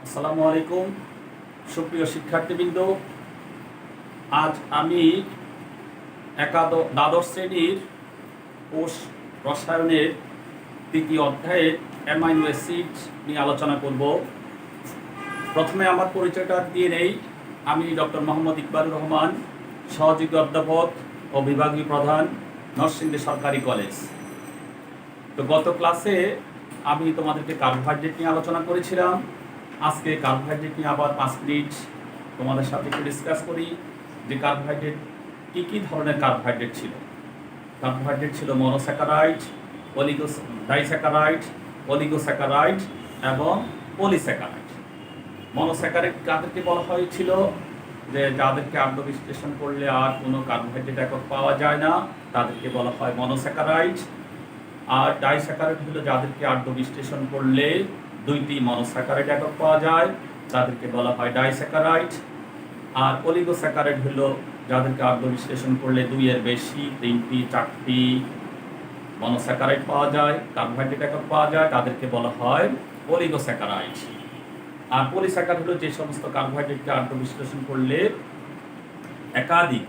আসসালামু আলাইকুম সুপ্রিয় শিক্ষার্থীবৃন্দ। আজ আমি দ্বাদশ শ্রেণীর কোষ রসায়নের তৃতীয় অধ্যায়ের অ্যামাইনো অ্যাসিড নিয়ে আলোচনা করব। প্রথমে আমার পরিচয়টা দিয়ে নেই। আমি ডক্টর মোহাম্মদ ইকবালুর রহমান, সহযোগী অধ্যাপক ও বিভাগীয় প্রধান, নরসিংদী সরকারি কলেজ। তো গত ক্লাসে আমি তোমাদেরকে কার্বোহাইড্রেট নিয়ে আলোচনা করেছিলাম। আজকে কার্বোহাইড্রেট নিয়ে আবার 5 মিনিট তোমাদের সাথে একটু ডিসকাস করি যে কার্বোহাইড্রেট কী ধরনের কার্বোহাইড্রেট ছিল। কার্বোহাইড্রেট ছিল মনোস্যাকারাইড, ডাইস্যাকারাইড, অলিগোস্যাকারাইড এবং পলিস্যাকারাইড। মনোস্যাকারাইড কাদেরকে বলা হয়েছিল? যে যাদেরকে আদ্য বিশ্লেষণ করলে আর কোনো কার্বোহাইড্রেট একক পাওয়া যায় না, তাদেরকে বলা হয় মনোস্যাকারাইড। আর ডাইস্যাকারাইড হলো যাদেরকে আদ্য বিশ্লেষণ করলে 2টি মনোস্যাকারাইড একক পাওয়া যায়, তাদেরকে বলা হয় ডাইস্যাকারাইড। আর অলিগোস্যাকারাইড হলো যাদেরকে আদ্য বিশ্লেষণ করলে 2-এর বেশি, 3টি, 4টি মনোস্যাকারাইড পাওয়া যায়, কার্বোহাইড্রেট একক পাওয়া যায়, তাদেরকে বলা হয় অলিগোস্যাকারাইড। আর পলিস্যাকারাইড হলো যে সমস্ত কার্বোহাইড্রেটকে আদ্য বিশ্লেষণ করলে একাধিক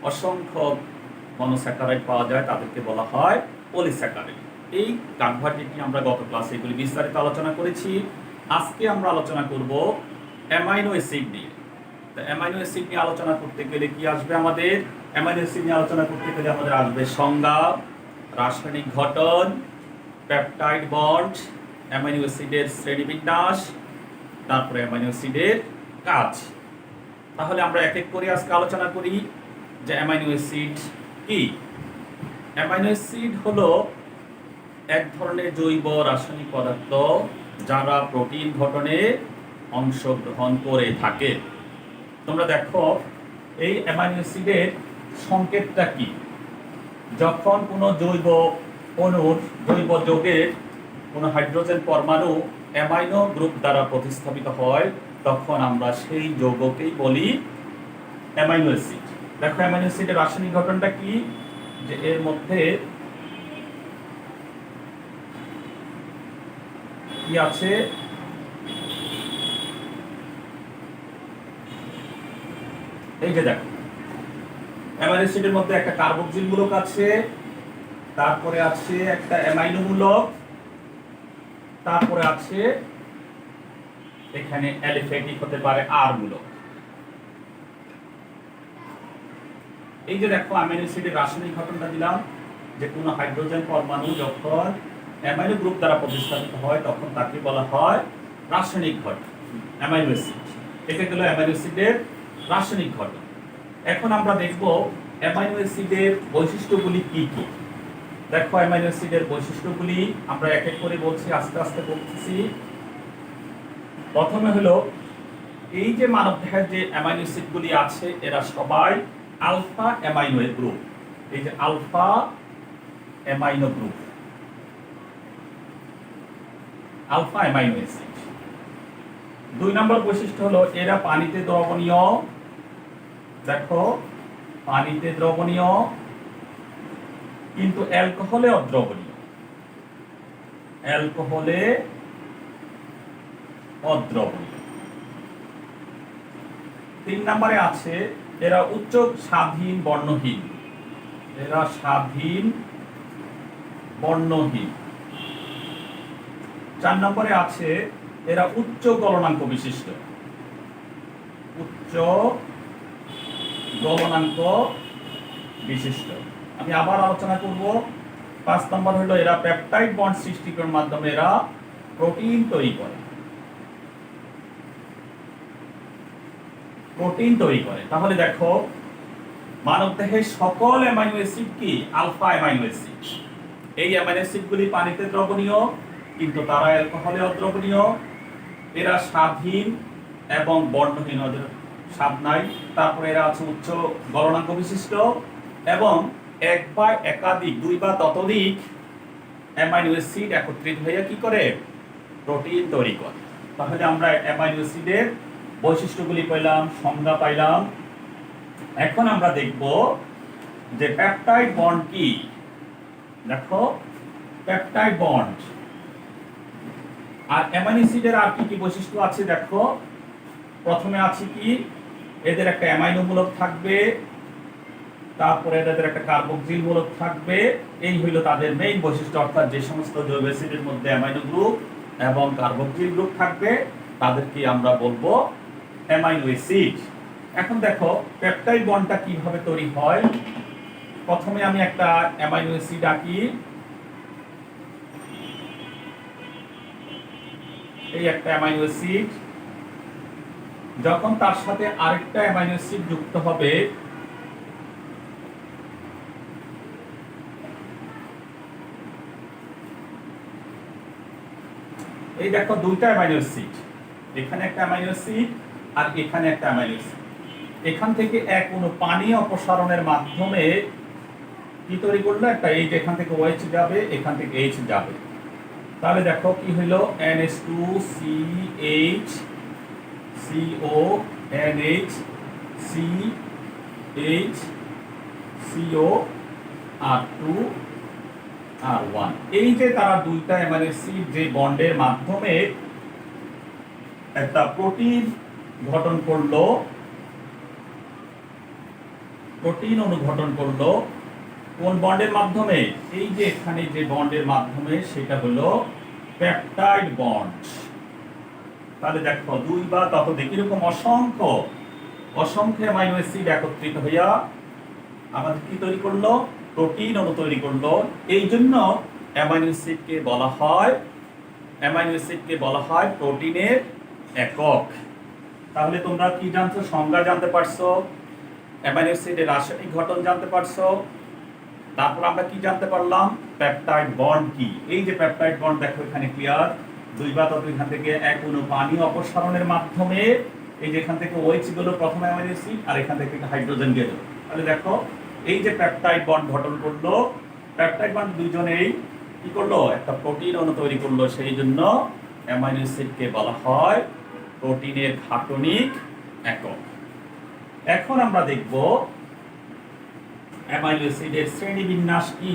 অসংখ্য মনোস্যাকারাইড পাওয়া যায়, তাদেরকে বলা হয় পলিস্যাকারাইড। এই কার্বোহাইড্রেট নিয়ে আমরা গত ক্লাসে এগুলি বিস্তারিত আলোচনা করেছি। আজকে আমরা আলোচনা করব অ্যামাইনো অ্যাসিড নিয়ে। তো অ্যামাইনো অ্যাসিড নিয়ে আলোচনা করতে গেলে কি আসবে? আমাদের অ্যামাইনো অ্যাসিড নিয়ে আলোচনা করতে গেলে আমাদের আসবে সংজ্ঞা, রাসায়নিক গঠন, পেপটাইড বন্ড, অ্যামাইনো অ্যাসিডের শ্রেণীবিন্যাস, তারপরে অ্যামাইনো অ্যাসিডের কাজ। তাহলে আমরা এক এক করে আজকে আলোচনা করি যে অ্যামাইনো অ্যাসিড কি। অ্যামাইনো অ্যাসিড হলো এক ধরনের জৈব রাসায়নিক পদার্থ যারা প্রোটিন গঠনে অংশগ্রহণ করে থাকে। তোমরা দেখো এই অ্যামাইনো অ্যাসিডের সংকেতটা কি? যখন কোনো জৈব যৌগের কোনো হাইড্রোজেন পরমাণু অ্যামাইনো গ্রুপ দ্বারা প্রতিস্থাপিত হয়, তখন আমরা সেই যৌগকেই বলি অ্যামাইনো অ্যাসিড। দেখো অ্যামাইনো অ্যাসিডের রাসায়নিক গঠনটা কি, যে এর মধ্যে কি আছে? এই যে দেখো অ্যামাইনো অ্যাসিডের মধ্যে একটা কার্বক্সিল মূলক আছে, তারপরে আছে একটা অ্যামাইনো মূলক, তারপরে আছে এখানে অ্যালিফ্যাটিক হতে পারে আর মূলক। এই যে দেখো অ্যামাইনো অ্যাসিডের রাসায়নিক গঠনটা দিলাম, যে কোনো হাইড্রোজেন পরমাণু যখন অ্যামাইনো গ্রুপ দ্বারা প্রতিস্থাপিত হয় তখন তাকে বলা হয় রাসায়নিক গঠন অ্যামাইনো অ্যাসিড। এটা গেল অ্যামাইনো অ্যাসিডের রাসায়নিক গঠন। এখন আমরা দেখব অ্যামাইনো অ্যাসিডের বৈশিষ্ট্যগুলি কি কি। দেখো অ্যামাইনো অ্যাসিডের বৈশিষ্ট্যগুলি আমরা এক এক করে বলছি, আস্তে আস্তে বলতেছি। প্রথমে হলো এই যে মানবদেহের যে অ্যামাইনো অ্যাসিডগুলি আছে এরা সবাই আলফা অ্যামাইনো গ্রুপ। এই যে alpha amino group, alpha amino acid. 2 নম্বর বৈশিষ্ট্য হলো এরা পানিতে দ্রবণীয়। দেখো পানিতে দ্রবণীয় কিন্তু অ্যালকোহলে অদ্রবণীয়। অ্যালকোহলে অদ্রবণীয়। 3 নম্বরে আছে এরা উচ্চ স্বাধীন বর্ণহীন। এরা স্বাধীন বর্ণহীন। 4 নম্বরে আছে এরা উচ্চ গলনাঙ্ক বিশিষ্ট। উচ্চ গলনাঙ্ক বিশিষ্ট। আমি আবার আলোচনা করব। 5 নম্বর হলো এরা পেপটাইড বন্ড সৃষ্টিকরণের মাধ্যমে এরা প্রোটিন তৈরি করে। তাহলে দেখো মানবদেহের সকল অ্যামাইনো অ্যাসিড কি আলফা অ্যামাইনো অ্যাসিড। এই অ্যামাইনো অ্যাসিডগুলি পানিতে দ্রবণীয় কিন্তু তারা অ্যালকোহলে অদ্রবণীয়। এরা স্বাধীন এবং বর্ণহীন, স্বাদ নাই। তারপরে এরা আছে উচ্চ গলনাঙ্ক বিশিষ্ট এবং এক বা একাধিক 2 বা ততোধিক অ্যামাইনো অ্যাসিড একত্রিত হয়ে কি করে? প্রোটিন তৈরি করে। তাহলে আমরা অ্যামাইনো অ্যাসিডের বৈশিষ্ট্যগুলি পেলাম, সংজ্ঞা পাইলাম। এখন আমরা দেখব যে পেপটাইড বন্ড কি। দেখো পেপটাইড বন্ড আর অ্যামাইনো অ্যাসিডের আর কি কি বৈশিষ্ট্য আছে দেখো। প্রথমে আছে কি, এদের একটা অ্যামাইনো মূলক থাকবে, তারপরে এদের একটা কার্বক্সিল মূলক থাকবে। এই হইল তাদের মেইন বৈশিষ্ট্য, অর্থাৎ যে সমস্ত জৈব অ্যাসিডের মধ্যে অ্যামাইনো গ্রুপ এবং কার্বক্সিল গ্রুপ থাকবে তাদেরকে আমরা বলবো অ্যামাইনো অ্যাসিড। এখন দেখো পেপটাইড বন্ডটা কিভাবে তৈরি হয়। প্রথমে আমি একটা অ্যামাইনো অ্যাসিড আঁকি, এই একটা অ্যামাইনো অ্যাসিড, যখন তার সাথে আরেকটা অ্যামাইনো অ্যাসিড যুক্ত হবে, এই দেখো দুইটা অ্যামাইনো অ্যাসিড, এখানে একটা অ্যামাইনো অ্যাসিড আর এখানে একটা অ্যামাইনো অ্যাসিড, এখান থেকে এক অণু পানি অপসারণের মাধ্যমে কি তৈরি করলো, একটা এই যে এখান থেকে OH যাবে, এখান থেকে H যাবে। তাহলে দেখো কি হইলো, NH2CH CO NH CH CO R2 R1। এই যে তারা দুইটা অ্যামাইনো অ্যাসিড যে বন্ডের মাধ্যমে একটা প্রোটিন গঠন করলো, প্রোটিন অণু গঠন করলো, কোন বন্ডের মাধ্যমে, এই যে এখানে যে বন্ডের মাধ্যমে, সেটা হলো পেপটাইড বন্ড। তাহলে দেখো দুই বা ততোধিক এরকম অসংখ্য অসংখ্য অ্যামাইনো অ্যাসিড একত্রিত হইয়া আমাদের কি তৈরি করলো, প্রোটিন অণু তৈরি করলো। এই জন্য অ্যামাইনো অ্যাসিডকে বলা হয় প্রোটিনের একক। তাহলে তোমরা কি জানছো, সংজ্ঞা জানতে পারছো, অ্যামাইনো অ্যাসিডের রাসায়নিক গঠন জানতে পারছো। তারপর আমরা কি জানতে পারলাম, পেপটাইড বন্ড কি। এই যে পেপটাইড বন্ড দেখো এখানে ক্লিয়ার, দুই বা ততোধিক এখান থেকে এক অণু পানি অপসারণের মাধ্যমে, এই যে এখান থেকে OH গেল প্রথম অ্যামাইনো অ্যাসিড, আর এখান থেকে হাইড্রোজেন গেল। তাহলে দেখো এই যে পেপটাইড বন্ড গঠন করলো, পেপটাইড বন্ড দুইজনেই কি করলো, একটা প্রোটিন অণু তৈরি করলো। সেই জন্য অ্যামাইনো অ্যাসিডকে বলা হয় প্রোটিনের গাঠনিক একক। এখন আমরা দেখব অ্যামাইনো অ্যাসিডের শ্রেণীবিন্যাস কি।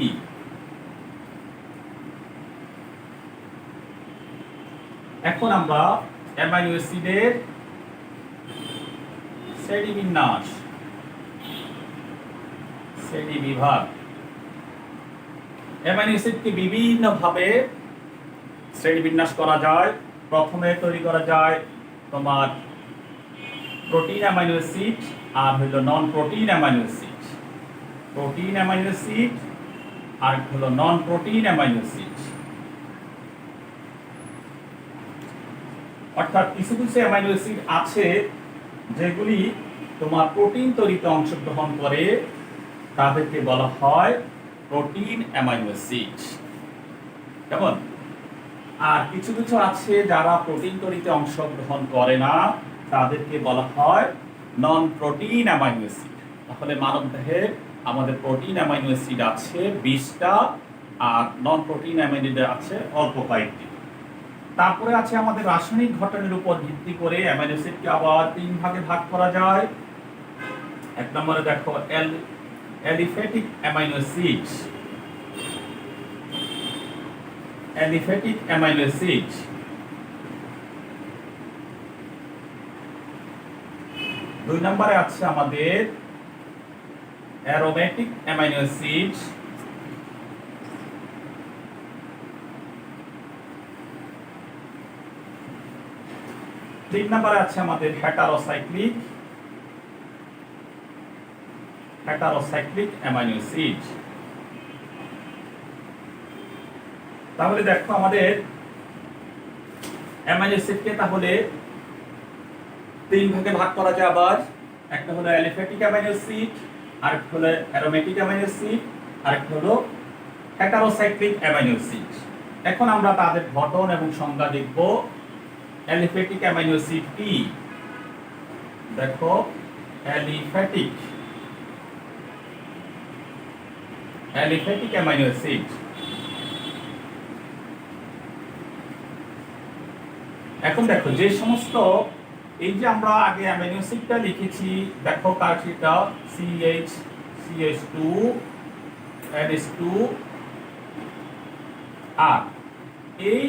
এখন আমরা অ্যামাইনো অ্যাসিডের শ্রেণীবিন্যাস, শ্রেণীবিভাগ। অ্যামাইনো অ্যাসিডকে বিভিন্ন ভাবে শ্রেণীবিন্যাস করা যায়। প্রথমে তৈরি করা যায় তোমার প্রোটিন অ্যামাইনো অ্যাসিড আর হলো non protein amino acid. Protein amino acid আর হলো নন প্রোটিন অ্যামাইনো অ্যাসিড। অর্থাৎ কিছু কিছু অ্যামাইনো অ্যাসিড আছে যেগুলি তোমার প্রোটিন তৈরিতে অংশগ্রহণ করে, তাদেরকে বলা হয় প্রোটিন অ্যামাইনো অ্যাসিড। কেমন? আর কিছু কিছু আছে যারা প্রোটিন তৈরিতে অংশগ্রহণ করে না, তাদেরকে বলা হয় নন প্রোটিন অ্যামাইনো অ্যাসিড। তাহলে মানবদেহে আমাদের প্রোটিন অ্যামাইনো অ্যাসিড আছে 20টা, আর নন প্রোটিন অ্যামাইনো অ্যাসিড আছে অল্প কয়েকটি। তারপরে আছে আমাদের রাসায়নিক গঠনের উপর ভিত্তি করে অ্যামাইনো অ্যাসিডকে আবার 3 ভাগে ভাগ করা যায়। এক নম্বরে দেখো aliphatic amino acid, aliphatic amino acid. দুই নম্বরে আছে আমাদের অ্যারোমেটিক অ্যামাইনো অ্যাসিড। তিন নম্বরে আছে আমাদের হেটারোসাইক্লিক অ্যামাইনো অ্যাসিড। তাহলে দেখো আমাদের অ্যামাইনো অ্যাসিডকে তাহলে 3 ভাগে ভাগ করা যায় আবার। একটা হলো অ্যালিফ্যাটিক অ্যামাইনো অ্যাসিড, আরেকটা হলো অ্যারোমেটিক অ্যামাইনো অ্যাসিড, আরেকটা হলো হেটারোসাইক্লিক অ্যামাইনো অ্যাসিড। এখন আমরা তাদের গঠন এবং সংজ্ঞা দেখব। অ্যালিফ্যাটিক অ্যামাইনো অ্যাসিড কি? দেখো অ্যালিফ্যাটিক অ্যামাইনো অ্যাসিড। এখন দেখো যে সমস্ত, এই যে আমরা আগে অ্যামাইনো অ্যাসিডটা লিখেছি, দেখো কার সেটা CH CH2 NH2 আর এই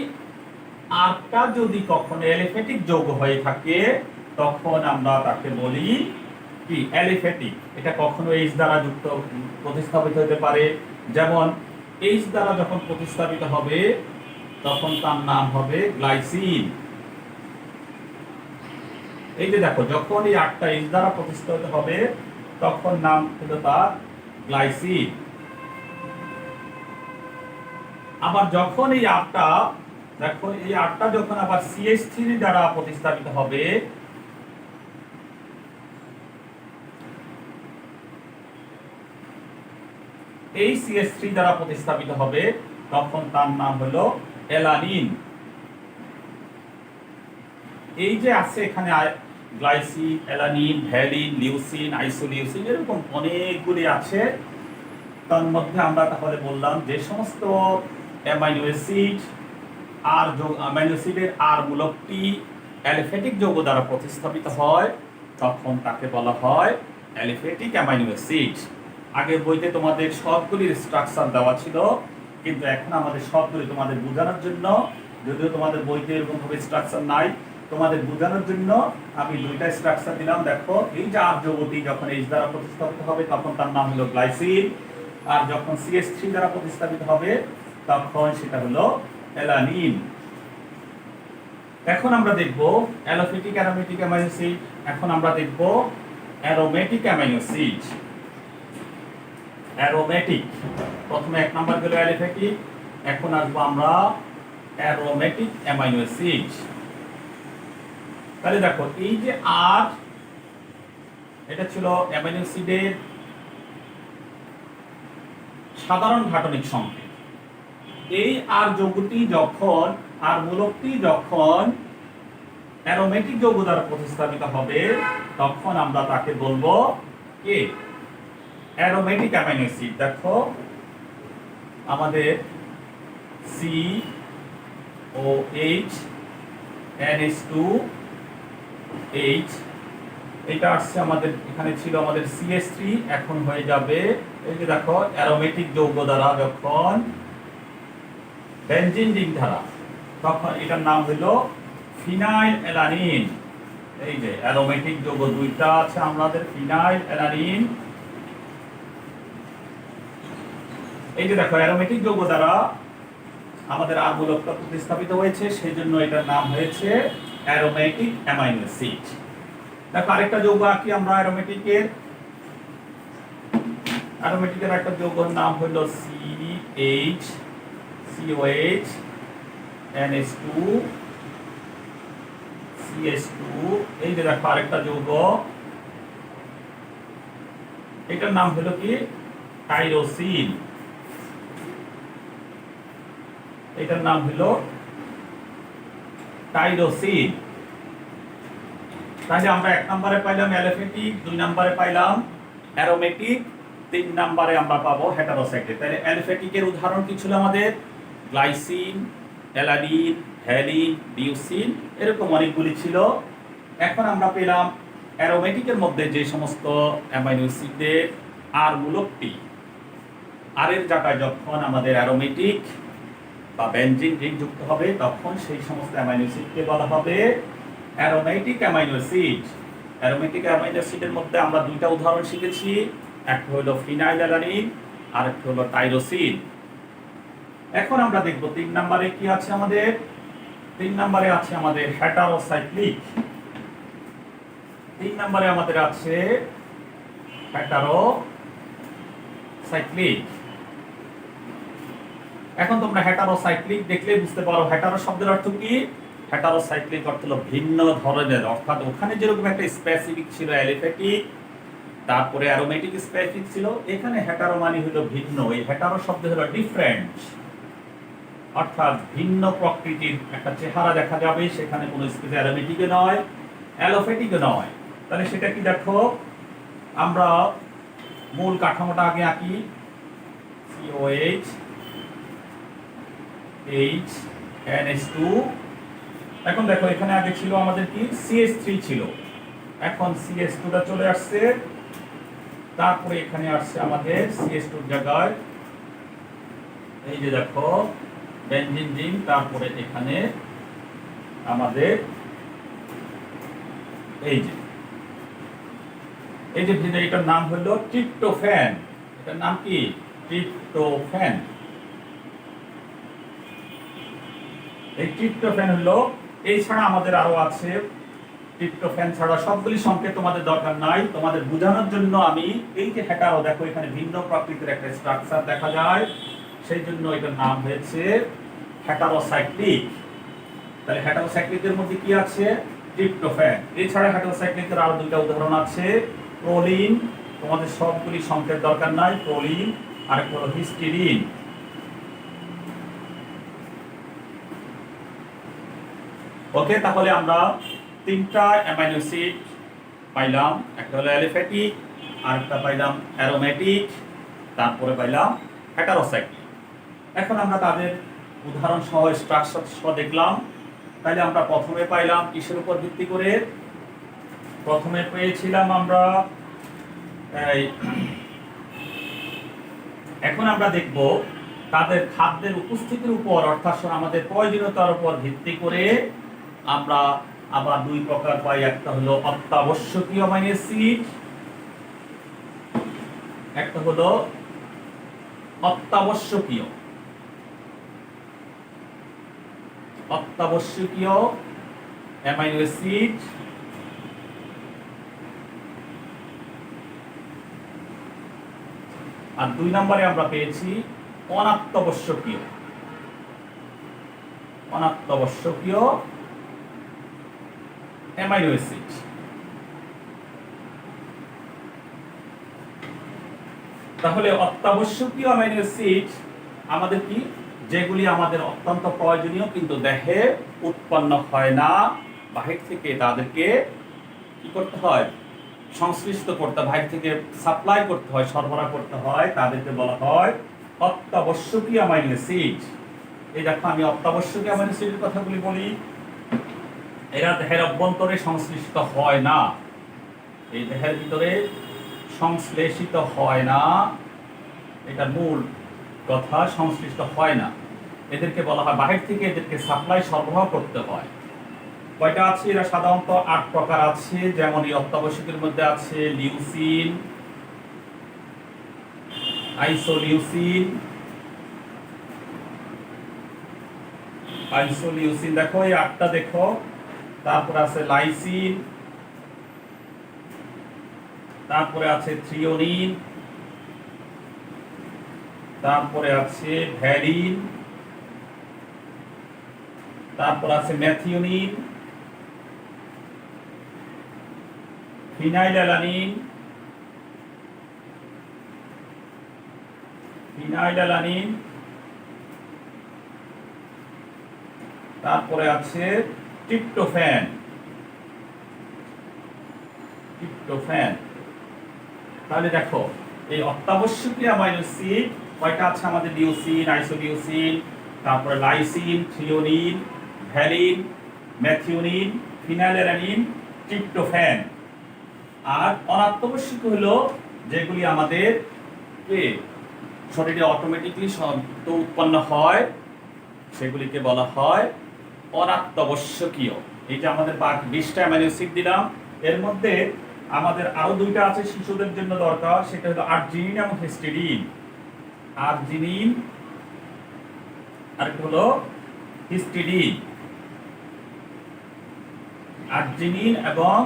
আরটা যদি কখনো অ্যালিফ্যাটিক যৌগ হয়ে থাকে তখন আমরা তাকে বলি কি অ্যালিফ্যাটিক। এটা কখনো এইচ দ্বারা যুক্ত প্রতিস্থাপিত হতে পারে, যেমন এইচ দ্বারা যখন প্রতিস্থাপিত হবে তখন তার নাম হবে গ্লাইসিন। এই যে দেখো, যখন এই আটটা এইচ দ্বারা প্রতিস্থাপিত হবে তখন নাম হলো তার গ্লাইসিন। আবার যখন এই আটটা, দেখো এই আটটা যখন আবার CH3 দ্বারা প্রতিস্থাপিত হবে এই CH3 দ্বারা প্রতিস্থাপিত হবে তখন তার নাম হলো অ্যালানিন। এই যে আছে এখানে glycine, alanine, valine, leucine, isoleucine, এরকম অনেকগুলি আছে। তার মধ্যে আমরা তাহলে বললাম যে সমস্ত অ্যামাইনো অ্যাসিড আর অ্যামাইনো অ্যাসিডের আর মূলকটি অ্যালিফ্যাটিক যৌগ দ্বারা প্রতিস্থাপিত হয় তখন তাকে বলা হয় অ্যালিফ্যাটিক অ্যামাইনো অ্যাসিড। আগের বইতে তোমাদের সবগুলির স্ট্রাকচার দেওয়া ছিল, কিন্তু এখন আমাদের সবগুলি তোমাদের বোঝানোর জন্য, যদিও তোমাদের বইতে এরকম ভাবে স্ট্রাকচার নাই, তোমাদের বোঝানোর জন্য আমি দুইটা স্ট্রাকচার দিলাম। দেখো, এই যে আর যৌগটি যখন এইচ দ্বারা প্রতিস্থাপিত হবে তখন তার নাম হলো গ্লাইসিন, আর যখন CH3 দ্বারা প্রতিস্থাপিত হবে তখন সেটা হলো অ্যালানিন। এখন আমরা দেখব অ্যালোফেটিক অ্যারোমেটিক অ্যামাইনো অ্যাসিড। এখন আমরা দেখব অ্যারোমেটিক অ্যামাইনো অ্যাসিড। অ্যারোমেটিক, প্রথমে এক নাম্বার গেল অ্যালিফ্যাটিক, এখন আসবো আমরা অ্যারোমেটিক অ্যামাইনো অ্যাসিড। তাহলে দেখো, এই যে আর, এটা ছিল অ্যামাইনো অ্যাসিডের সাধারণ ঘাটনিক সংকেত। এই আর যৌগটি যখন, আর মূলকটি যখন অ্যারোমেটিক যৌগ দ্বারা প্রতিস্থাপিত হবে তখন আমরা তাকে বলবো কি অ্যারোমেটিক অ্যামাইনো অ্যাসিড। দেখো, আমাদের COH NH2H, এটা আসছে আমাদের, এখানে ছিল আমাদের CH3, এখন হয়ে যাবে এই যে দেখো অ্যারোমেটিক যৌগ দ্বারা যখন বেনজিন রিং ধারা, তখন এটার নাম হলো ফিনাইল অ্যালানিন। এই যে অ্যারোমেটিক যৌগ দুইটা আছে আমাদের, ফিনাইল অ্যালানিন। এই যে দেখো, অ্যারোমেটিক যৌগ দ্বারা আমাদের আর মূলকটা প্রতিস্থাপিত হয়েছে, সেই জন্য এটার নাম হয়েছে অ্যারোমেটিক অ্যামাইনো অ্যাসিড। দেখো, আরেকটা যৌগ আঁকি আমরা অ্যারোমেটিকের। অ্যারোমেটিকের একটা যৌগের নাম হলো COH NH2 CH2। এই যে দেখো আরেকটা যৌগ, এটার নাম হলো কি টাইরোসিন। এটার নাম হলো টাইরোসিন। তাহলে আমরা এক নম্বরে পাইলাম অ্যালোফেটিক, দুই নম্বরে পাইলাম অ্যারোমেটিক, তিন নম্বরে আমরা পাবো হেটারোসাইক্লিক। তাহলে অ্যালোফেটিকের উদাহরণ কি ছিল আমাদের? গ্লাইসিন, অ্যালানিন, ভ্যালিন, লিউসিন, এরকম অনেকগুলি ছিল। এখন আমরা পেলাম অ্যারোমেটিকের মধ্যে যে সমস্ত অ্যামাইনো অ্যাসিডের আর মূলকটি আর এর জায়গায় যখন আমাদের অ্যারোমেটিক বা বেনজিন রিং যুক্ত হবে তখন সেই সমস্ত অ্যামাইনো অ্যাসিডকে বলা হবে aromatic amino acid. Aromatic amino অ্যাসিডের মধ্যে আমরা দুইটা উদাহরণ শিখেছি, একটা হলো ফিনাইল অ্যালানিন আর একটা হলো টাইরোসিন। এখন আমরা দেখব তিন নম্বরে কি আছে আমাদের। তিন নম্বরে আছে আমাদের হেটারোসাইক্লিক। তিন নম্বরে আমাদের আছে হেটারোসাইক্লিক। এখন তোমরা হেটারোসাইক্লিক দেখলে বুঝতে পারো হেটারো শব্দের অর্থ কি। হেটারোসাইক্লিক অর্থ হলো ভিন্ন ধরনের, অর্থাৎ ওখানে যেরকম একটা স্পেসিফিক ছিল অ্যালিফ্যাটিক, তারপরে অ্যারোমেটিক স্পেসিফিক ছিল, এখানে হেটারো মানে হলো ভিন্ন। এই হেটারো শব্দ হলো ডিফারেন্ট, অর্থাৎ ভিন্ন প্রকৃতির একটা চেহারা দেখা যাবে, সেখানে কোনো স্পেসিফিক অ্যারোমেটিকও নয়, অ্যালোফেটিকও নয়। তাহলে সেটা কি দেখো, আমরা মূল কাঠামোটা আগে আঁকি। COH NH2। এখন দেখো, এখানে আগে ছিল আমাদের কি CH3 ছিল, এখন CH2টা চলে আসছে, তারপরে এখানে আসছে আমাদের CH2 জায়গায় এই যে দেখো বেনজিন রিং, তারপরে এখানে আমাদের এই যে এটার নাম হলো ট্রিপ্টোফ্যান। এটার নাম কি? ট্রিপ্টোফ্যান। এই ট্রিপ্টোফ্যান হলো, এই ছাড়া আমাদের আরো আছে। ট্রিপ্টোফ্যান ছাড়া সবগুলি সংকেত তোমাদের দরকার নাই, তোমাদের বোঝানোর জন্য আমি এই যে হেটারো, দেখো এখানে ভিন্ন প্রকৃতির একটা স্ট্রাকচার দেখা যায়, সেই জন্য এটার নাম হয়েছে হেটারোসাইক্লিক। তাহলে হেটারোসাইক্লিকের মধ্যে কি আছে? ট্রিপ্টোফ্যান। এছাড়া হেটারোসাইক্লিকের আরো দুইটা উদাহরণ আছে। প্রোলিন, তোমাদের সবগুলি সংকেত দরকার নাই, প্রোলিন। আর একটা হলো হিস্টিডিন। ওকে, তাহলে আমরা তিনটা অ্যামাইনো অ্যাসিড পাইলাম। একটা হলো অ্যালিফ্যাটিক, আর একটা পাইলাম অ্যারোমেটিক, তারপরে পাইলাম হেটারোসাইক্লিক। এখন আমরা তাদের উদাহরণ সহ স্ট্রাকচার সহ দেখলাম। তাহলে আমরা প্রথমে পাইলাম কিসের উপর ভিত্তি করে? প্রথমে পেয়েছিলাম আমরা এখন আমরা দেখব তাদের খাদ্যের উপস্থিতির উপর, অর্থাৎ আমাদের প্রয়োজনীয়তার উপর ভিত্তি করে আমরা আবার দুই প্রকার পাই। একটা হলো অত্যাবশ্যকীয় অ্যামাইনো অ্যাসিড, একটা হলো অত্যাবশ্যকীয় অ্যামাইনো অ্যাসিড। আর দুই নম্বরে আমরা পেয়েছি অনাত্যাবশ্যকীয় অ্যামাইনো অ্যাসিড। তাহলে অত্যাবশ্যকীয় অ্যামাইনো অ্যাসিড আমাদের কি? যেগুলি আমাদের অত্যন্ত প্রয়োজনীয় কিন্তু দেহে উৎপন্ন হয় না, বাহির থেকে তাদেরকে কি করতে হয়? সংশ্লিষ্ট করতে, বাহির থেকে সাপ্লাই করতে হয়, সরবরাহ করতে হয়, তাদেরকে বলা হয় অত্যাবশ্যকীয় অ্যামাইনো অ্যাসিড। এই দেখো আমি অত্যাবশ্যকীয় অ্যামাইনো অ্যাসিডের কথাগুলি বলি। এরা দেহের অভ্যন্তরে সংশ্লিষ্ট হয় না, এই দেহের ভিতরে সংশ্লেষিত হয় না, এটা মূল কথা, সংশ্লিষ্ট হয় না। এদেরকে বলা হয় বাহির থেকে এদেরকে সাপ্লাই সরবরাহ করতে হয়। কয়টা আছে? এরা সাধারণত 8 প্রকার আছে। যেমন এই অত্যাবশ্যকের মধ্যে আছে লিউসিন, আইসোলিউসিন, দেখো এই 8টা দেখো। তারপরে আছে লাইসিন, তারপরে আছে থ্রিওনিন, তারপরে আছে ভ্যালিন, তারপর আছে ম্যাথিওনিন, ফিনাইলঅ্যালানিন, তারপরে আছে ট্রিপ্টোফ্যান। তাহলে দেখো এই অত্যাবশ্যকীয় অ্যামাইনো অ্যাসিড কয়টা আছে আমাদের? লিউসিন, আইসোলিউসিন, তারপরে lysine, threonine, valine, methionine, phenylalanine, tryptophan. আর অনাত্যাবশ্যকীয় হলো যেগুলি আমাদের শরীরে অটোমেটিকলি উৎপন্ন হয়, সেগুলিকে বলা হয় অনাত্যাবশ্যকীয়। এইটা আমাদের 20টা অ্যামাইনো অ্যাসিড দিলাম। এর মধ্যে আমাদের আরো দুইটা আছে শিশুদের জন্য দরকার, সেটা হলো আর্জিনিন এবং হিস্টিডিন। আর্জিনিন আর একটা হলো হিস্টিডিন। আর্জিনিন এবং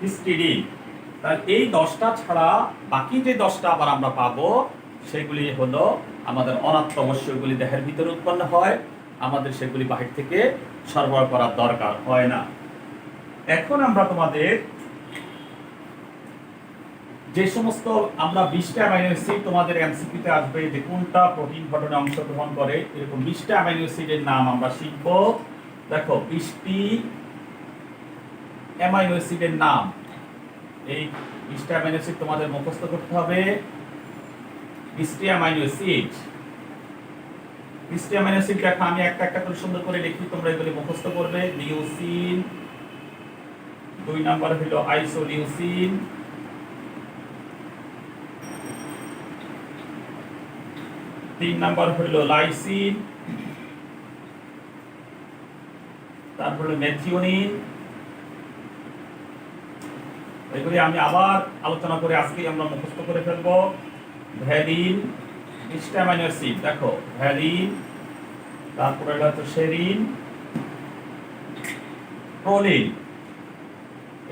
হিস্টিডিন। তাহলে এই 10টা ছাড়া বাকি যে 10টা আবার আমরা পাবো, সেগুলি হলো আমাদের অনাত্যাবশ্যকগুলি দেহের ভিতরে উৎপন্ন হয়, আমাদের সেগুলি বাহির থেকে সরবরাহ করার দরকার হয় না। এখন আমরা তোমাদের যে সমস্ত আমরা 20টা অ্যামাইনো অ্যাসিড তোমাদের এমসিকিউতে আসবে যে কোনটা প্রোটিন গঠনে অংশগ্রহণ করে, এরকম 20টা অ্যামাইনো অ্যাসিডের নাম আমরা শিখব। দেখো 20টি অ্যামাইনো অ্যাসিডের নাম, এই 20টা অ্যামাইনো অ্যাসিড তোমাদের মুখস্থ করতে হবে। 20টি অ্যামাইনো অ্যাসিড, 20টি অ্যামাইনো অ্যাসিড দেখো আমি একটা একটা করে সুন্দর করে লিখি, তোমরা এগুলি মুখস্থ করবে। লিউসিন, 2 নাম্বার হলো আইসোলিউসিন, 3 নাম্বার হলো লাইসিন, তারপরে মেথিওনিন, এগুলি আমি আবার আলোচনা করে আজকেই আমরা মুখস্থ করে ফেলবো। ভ্যালিন, বিশটা অ্যামাইনো অ্যাসিড, দেখো ভ্যালিন, তারপরে হচ্ছে সেরিন, প্রোলিন,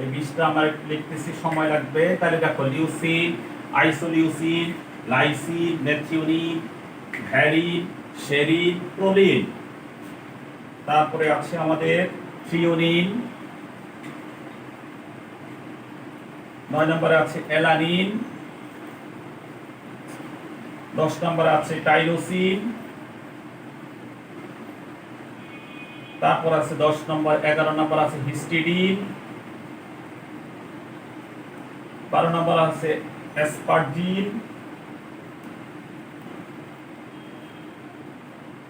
এই 20টা আমার লিখতেছি, সময় লাগবে। তাহলে দেখো leucine, isoleucine, lysine, methionine, valine, serine, proline. তারপরে আছে আমাদের থ্রিওনিন, 9 নম্বরে আছে অ্যালানিন, 10 নম্বরে আছে টাইরোসিন, তারপর আছে 10 নম্বর, 11 নম্বর আছে হিস্টিডিন, 12 নম্বর আছে অ্যাসপারজিন,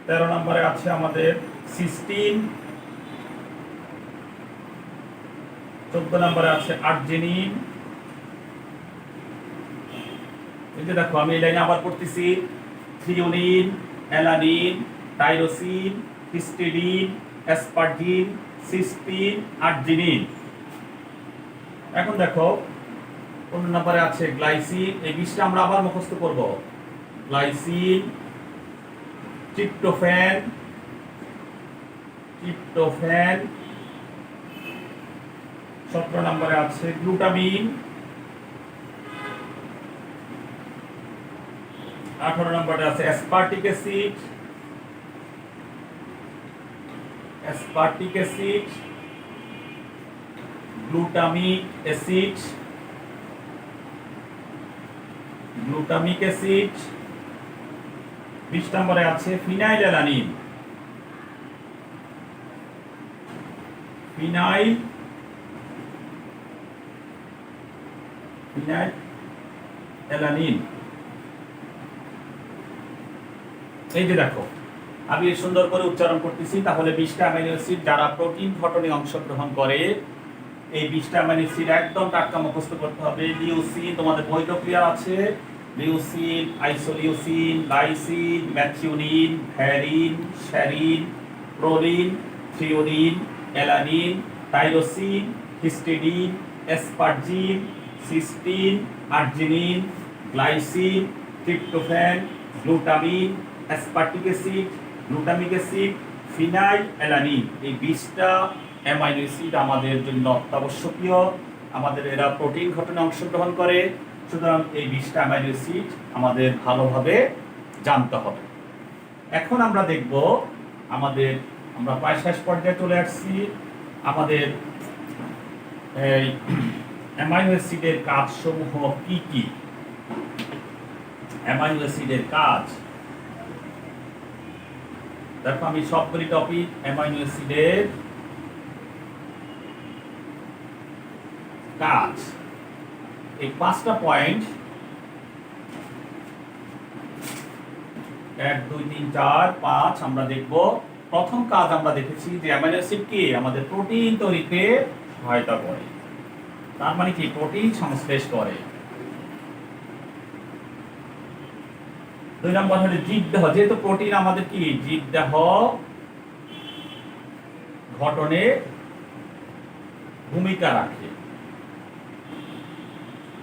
13 নম্বরে আছে আমাদের সিস্টিন, 14 নম্বরে আছে আর্জিনিন। এই যে দেখো আমি এই লাইনে আবার পড়তেছি, threonine, alanine, tyrosine, histidine, asparagine, cysteine, arginine. এখন দেখো 15 নম্বরে আছে গ্লাইসিন, এই 20টা আমরা আবার মুখস্থ করব। গ্লাইসিন, ট্রিপ্টোফ্যান, 17 নম্বরে আছে গ্লুটামিন, 18 নম্বরে আছে অ্যাসপার্টিক অ্যাসিড, গ্লুটামিক অ্যাসিড, 20 নম্বরে আছে ফিনাইলঅ্যালানিন, ফিনাইলঅ্যালানিন। এই যে দেখো আমি সুন্দর করে উচ্চারণ করতেছি। তাহলে 20টা অ্যামাইনো অ্যাসিড যারা প্রোটিন গঠনে অংশগ্রহণ করে, এই 20টা অ্যামাইনো অ্যাসিড একদম টাটকা মুখস্থ করতে হবে। লিউসিন, তোমাদের বইটা ক্লিয়ার আছে, leucine, isoleucine, lysine, methionine, valine, serine, proline, threonine, alanine, tyrosine, histidine, asparagine, cysteine, arginine, glycine, tryptophan, glutamine, aspartic acid, glutamic acid, phenylalanine. এই 20টা অ্যামাইনো অ্যাসিড আমাদের জন্য অত্যাবশ্যকীয়। আমাদের এরা প্রোটিন গঠনে অংশগ্রহণ করে, সুতরাং এই 20টা অ্যামাইনো অ্যাসিড আমাদের ভালোভাবে জানতে হবে। এখন আমরা দেখব আমরা প্রায় শেষ পর্যায়ে চলে আসছি। আমাদের এই অ্যামাইনো অ্যাসিডের কাজসমূহ কি কি? অ্যামাইনো অ্যাসিডের কাজ দেখো, আমি সবগুলি টপিক অ্যামাইনো অ্যাসিডের কাজ, এই 5টা পয়েন্ট 1 2 3 4 5 আমরা দেখব। প্রথম কাজ আমরা দেখেছি যে অ্যামাইনো অ্যাসিড কি আমাদের প্রোটিন তৈরিতে সহায়তা করে, তার মানে কি প্রোটিন সংশ্লেষ করে। 2 নম্বর হলো জীবদেহ, যেহেতু প্রোটিন আমাদের কি জীবদেহ গঠনে ভূমিকা রাখে।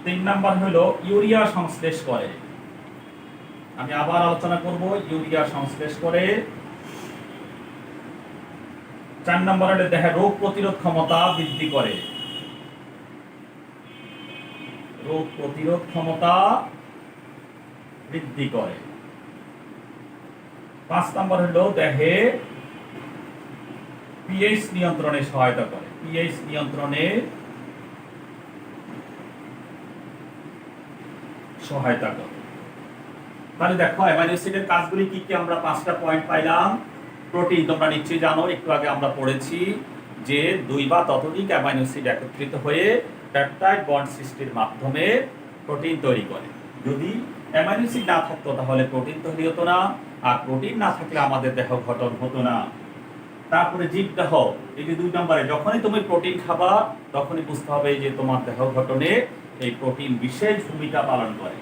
3 নম্বর হলো ইউরিয়া সংশ্লেষ করে, আমি আবার আলোচনা করব, ইউরিয়া সংশ্লেষ করে। 4 নম্বর হলো দেহে রোগ প্রতিরোধ ক্ষমতা বৃদ্ধি করে, রোগ প্রতিরোধ ক্ষমতা বৃদ্ধি করে। 5 নম্বর হলো দেহে পিএইচ নিয়ন্ত্রণে সহায়তা করে, পিএইচ নিয়ন্ত্রণে সহায়তা করে। তাহলে দেখো অ্যামাইনো অ্যাসিডের কাজগুলি কি কি আমরা 5টা পয়েন্ট পাইলাম। প্রোটিন তোমরা নিশ্চয়ই জানো, একটু আগে আমরা পড়েছি যে 2 বা ততোধিক অ্যামাইনো অ্যাসিড একত্রিত হয়ে পেপটাইড বন্ড সৃষ্টির মাধ্যমে প্রোটিন তৈরি করে। যদি অ্যামাইনো অ্যাসিড না থাকতো তাহলে প্রোটিন তৈরি হতো না, আর প্রোটিন না থাকলে আমাদের দেহ গঠন হতো না। তারপরে জীবদেহ, এই যে 2 নম্বরে যখনই তুমি প্রোটিন খাবা তখনই বুঝতে হবে যে তোমার দেহ গঠনে এই প্রোটিন বিশেষ ভূমিকা পালন করে।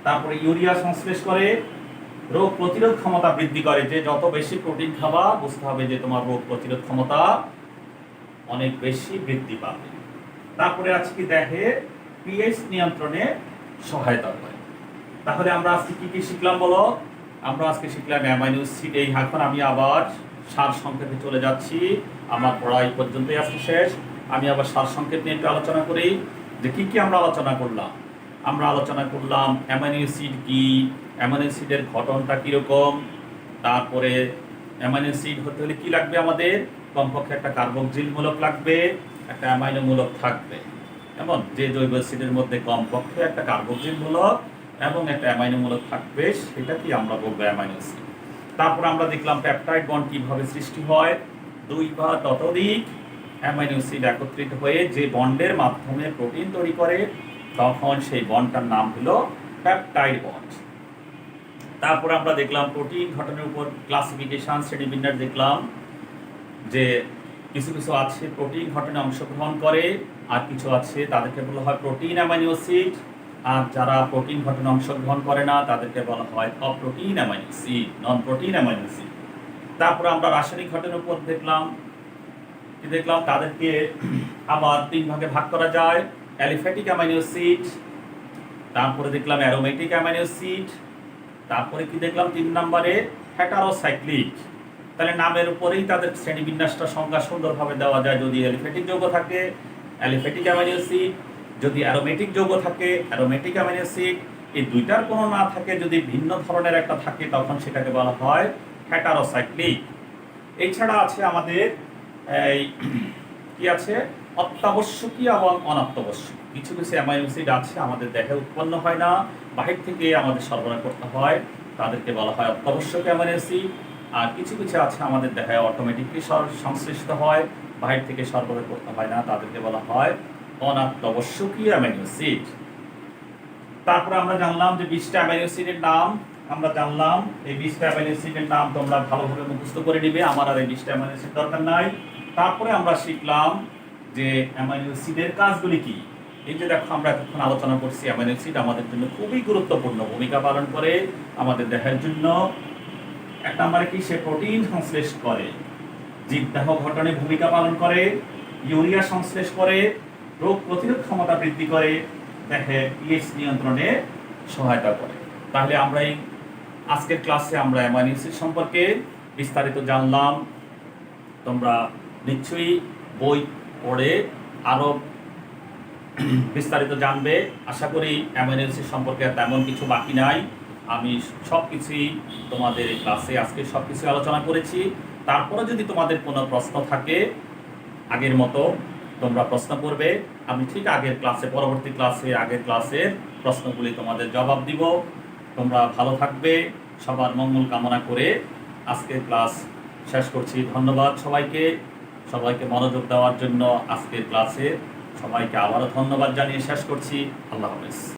তারপরে ইউরিয়া সংশ্লেষ করে, রোগ প্রতিরোধ ক্ষমতা বৃদ্ধি করে, যে যত বেশি প্রোটিন খাবা বুঝতে হবে যে তোমার রোগ প্রতিরোধ ক্ষমতা অনেক বেশি বৃদ্ধি পাবে। তারপরে আছে কি দেখে পিএইচ নিয়ন্ত্রণে সহায়তা করে। তাহলে আমরা আজকে কি কি শিখলাম বলো? আমরা আজকে শিখলাম অ্যামাইনো অ্যাসিড। এই এখন আমি আবার সার সংক্ষেপে চলে যাচ্ছি। আমার পড়া এই পর্যন্তই আজকে শেষ। আমি আবার সার সংক্ষেপ নিয়ে একটু আলোচনা করি যে কি কি আমরা আলোচনা করলাম। আমরা আলোচনা করলাম অ্যামাইনো অ্যাসিড কি, অ্যামাইনো অ্যাসিডের গঠনটা কীরকম, তারপরে অ্যামাইনো অ্যাসিড হতে হলে কী লাগবে আমাদের, কমপক্ষে একটা কার্বক্সিল মূলক লাগবে, একটা অ্যামাইনো মূলক থাকবে। এমন যে জৈব অ্যাসিডের মধ্যে কমপক্ষে একটা কার্বক্সিল মূলক এবং একটা অ্যামাইনো মূলক থাকবে, সেটা কি আমরা বলবো অ্যামাইনো অ্যাসিড। তারপর আমরা দেখলাম পেপটাইড বন্ড কীভাবে সৃষ্টি হয়, 2 বা ততোধিক অ্যামাইনো অ্যাসিড একত্রিত হয়ে যে বন্ডের মাধ্যমে প্রোটিন তৈরি করে, তখন সেই বন্ডটার নাম হলো পেপটাইড বন্ড। তারপর আমরা দেখলাম প্রোটিন গঠনের উপর ক্লাসিফিকেশন, শ্রেণীবিন্যাস দেখলাম যে কিছু কিছু আছে প্রোটিন গঠনে অংশগ্রহণ করে, আর কিছু আছে তাদেরকে বলা হয় প্রোটিন অ্যামাইনো অ্যাসিড, আর যারা প্রোটিন গঠনে অংশগ্রহণ করে না তাদেরকে বলা হয় অপ্রোটিন amino acid, non protein amino acid. তারপর আমরা রাসায়নিক গঠনের উপর দেখলাম তাদেরকে আবার 3 ভাগে ভাগ করা যায়, অ্যালিফ্যাটিক অ্যামাইনো অ্যাসিড, তারপরে দেখলাম অ্যারোমেটিক অ্যামাইনো অ্যাসিড, তারপরে কি দেখলাম 3 নম্বরে হেটারোসাইক্লিক। তাহলে নামের উপরেই তাদের শ্রেণীবিন্যাসটা সংজ্ঞা সুন্দরভাবে দেওয়া যায়। যদি অ্যালিফ্যাটিক যৌগ থাকে অ্যালিফ্যাটিক অ্যামাইনো অ্যাসিড, যদি অ্যারোমেটিক যৌগ থাকে অ্যারোমেটিক অ্যামাইনো অ্যাসিড, এই দুইটার কোনো না থাকে, যদি ভিন্ন ধরনের একটা থাকে তখন সেটাকে বলা হয় হেটারোসাইক্লিক। এছাড়া আছে আমাদের এই কি আছে, অত্যাবশ্যকীয় এবং অনাত্যাবশ্যক। কিছু কিছু অ্যামাইনো অ্যাসিড আছে আমাদের দেহে উৎপন্ন হয় না, বাহির থেকে আমাদের সরবরাহ করতে হয়, তাদেরকে বলা হয় অত্যাবশ্যকীয় অ্যামাইনো অ্যাসিড। আর কিছু কিছু আছে আমাদের দেহে অটোমেটিকলি সংশ্লিষ্ট হয়, বাহির থেকে সরবরাহ করতে হয় না, তাদেরকে বলা হয় অনাত্যাবশ্যকীয় অ্যামাইনো অ্যাসিড। তারপরে আমরা জানলাম যে 20টা অ্যামাইনো অ্যাসিডের নাম। আমরা জানলাম এই 20টা অ্যামাইনো অ্যাসিডের নাম তোমরা ভালোভাবে মুখস্থ করে নিবে, আমার আর এই 20টা অ্যামাইনো অ্যাসিড দরকার নাই। তারপরে আমরা শিখলাম যে অ্যামাইনো অ্যাসিডের কাজগুলি কি। এই যে দেখো আমরা এতক্ষণ আলোচনা করছি, অ্যামাইনো অ্যাসিড আমাদের জন্য খুবই গুরুত্বপূর্ণ ভূমিকা পালন করে আমাদের দেহের জন্য। 1 নম্বরে কি, সে প্রোটিন সংশ্লেষ করে, জীবদেহ গঠনে ভূমিকা পালন করে, ইউরিয়া সংশ্লেষ করে, রোগ প্রতিরোধ ক্ষমতা বৃদ্ধি করে, দেহে পিএইচ নিয়ন্ত্রণে সহায়তা করে। তাহলে আমরা এই আজকের ক্লাসে আমরা অ্যামাইনো অ্যাসিড সম্পর্কে বিস্তারিত জানলাম। তোমরা নিশ্চয়ই বই পড়ে আরও বিস্তারিত জানবে। আশা করি অ্যামাইনো অ্যাসিড সম্পর্কে তেমন কিছু বাকি নাই। আমি সব কিছুই তোমাদের এই ক্লাসে আজকে সব কিছু আলোচনা করেছি। তারপরে যদি তোমাদের কোনো প্রশ্ন থাকে আগের মতো তোমরা প্রশ্ন করবে, আমি ঠিক পরবর্তী ক্লাসে আগের ক্লাসের প্রশ্নগুলি তোমাদের জবাব দিব। তোমরা ভালো থাকবে, সবার মঙ্গল কামনা করে আজকের ক্লাস শেষ করছি। ধন্যবাদ সবাইকে মনোযোগ দেওয়ার জন্য। আজকের ক্লাসে সবাইকে আবারও ধন্যবাদ জানিয়ে শেষ করছি। আল্লাহ হাফেজ।